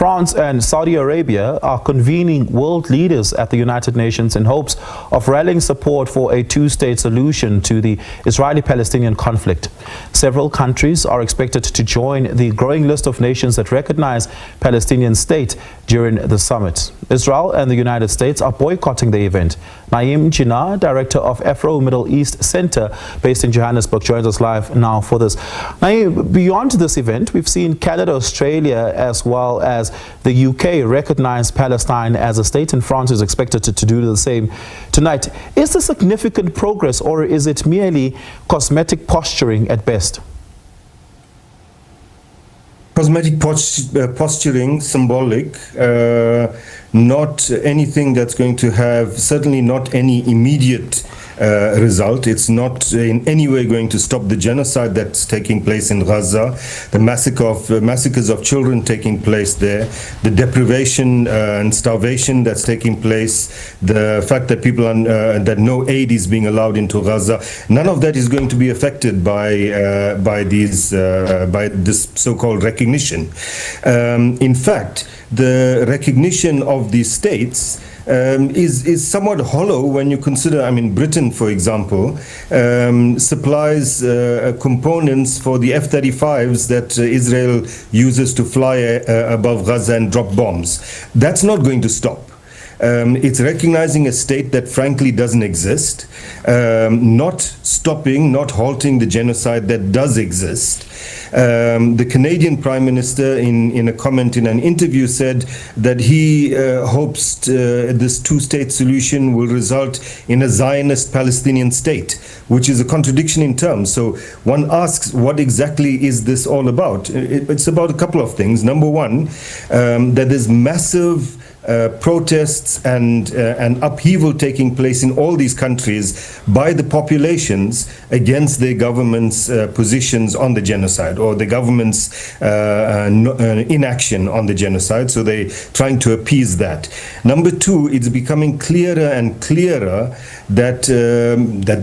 France and Saudi Arabia are convening world leaders at the United Nations in hopes of rallying support for a two-state solution to the Israeli-Palestinian conflict. Several countries are expected to join the growing list of nations that recognize Palestinian state during the summit. Israel and the United States are boycotting the event. Jeenah, director of Afro-Middle East Center based in Johannesburg, joins us live now for this. Beyond this event, we've seen Canada, Australia, as well as the UK recognize Palestine as a state, and France is expected to do the same tonight. Is this significant progress, or is it merely cosmetic posturing at best? Cosmetic posturing, symbolic, not anything that's going to have, certainly not any immediate result. It's not in any way going to stop the genocide that's taking place in Gaza, the massacres of children taking place there, the deprivation and starvation that's taking place, the fact that people that no aid is being allowed into Gaza. None of that is going to be affected by this so-called recognition. In fact, the recognition of these states is somewhat hollow when you consider, Britain, for example, supplies components for the F-35s that Israel uses to fly above Gaza and drop bombs. That's not going to stop. It's recognizing a state that frankly doesn't exist, not stopping, not halting the genocide that does exist. The Canadian Prime Minister, in a comment in an interview, said that he hopes this two-state solution will result in a Zionist Palestinian state, which is a contradiction in terms. So one asks, what exactly is this all about? It's about a couple of things. Number one, that there's massive protests and upheaval taking place in all these countries by the populations against their government's positions on the genocide, or the government's inaction on the genocide. So they're trying to appease that. Number two, it's becoming clearer and clearer that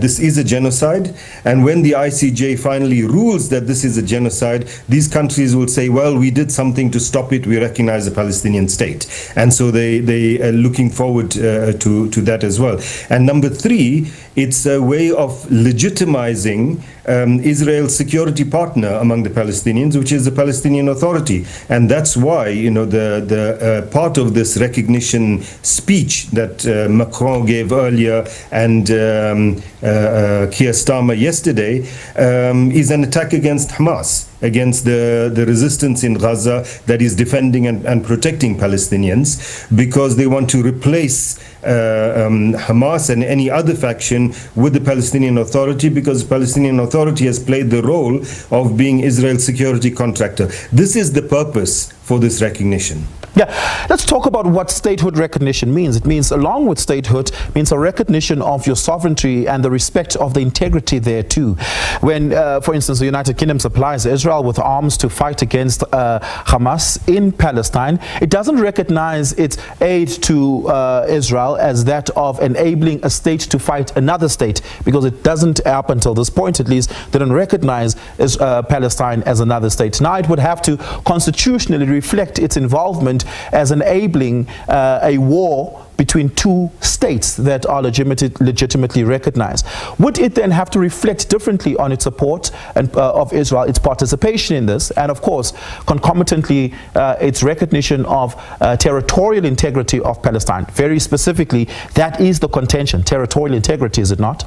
this is a genocide, and when the ICJ finally rules that this is a genocide, these countries will say, well, we did something to stop it, we recognize a Palestinian state. And so they are looking forward to that as well. And number three, it's a way of legitimizing Israel's security partner among the Palestinians, which is the Palestinian Authority. And that's why, the part of this recognition speech that Macron gave earlier and Keir Starmer yesterday is an attack against Hamas, against the resistance in Gaza that is defending and protecting Palestinians, because they want to replace Hamas and any other faction with the Palestinian Authority, because the Palestinian Authority has played the role of being Israel's security contractor. This is the purpose for this recognition. Yeah, let's talk about what statehood recognition means. It means, along with statehood, means a recognition of your sovereignty and the respect of the integrity there too. When, for instance, the United Kingdom supplies Israel with arms to fight against Hamas in Palestine, it doesn't recognize its aid to Israel as that of enabling a state to fight another state, because it doesn't, up until this point at least, they don't recognize Palestine as another state. Now it would have to constitutionally reflect its involvement as enabling a war between two states that are legitimately recognized. Would it then have to reflect differently on its support of Israel, its participation in this, and of course, concomitantly, its recognition of territorial integrity of Palestine? Very specifically, that is the contention, territorial integrity, is it not?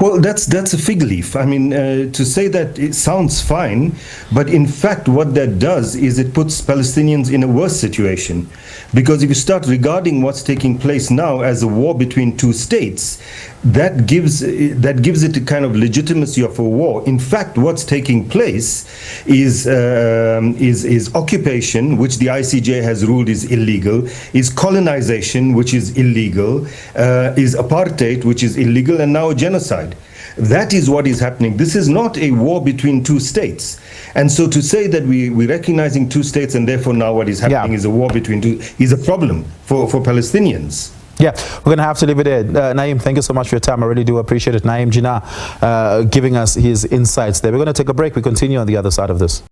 Well, that's a fig leaf. To say that it sounds fine, but in fact what that does is it puts Palestinians in a worse situation. Because if you start regarding what's taking place now as a war between two states, that gives it a kind of legitimacy of a war. In fact, what's taking place is occupation, which the ICJ has ruled is illegal, is colonization, which is illegal, is apartheid, which is illegal, and now genocide. That is what is happening. This is not a war between two states. And so to say that we're recognizing two states and therefore now what is happening is a war between two is a problem for Palestinians. Yeah, we're going to have to leave it there. Naeem, thank you so much for your time. I really do appreciate it. Naeem Jeenah giving us his insights there. We're going to take a break. We continue on the other side of this.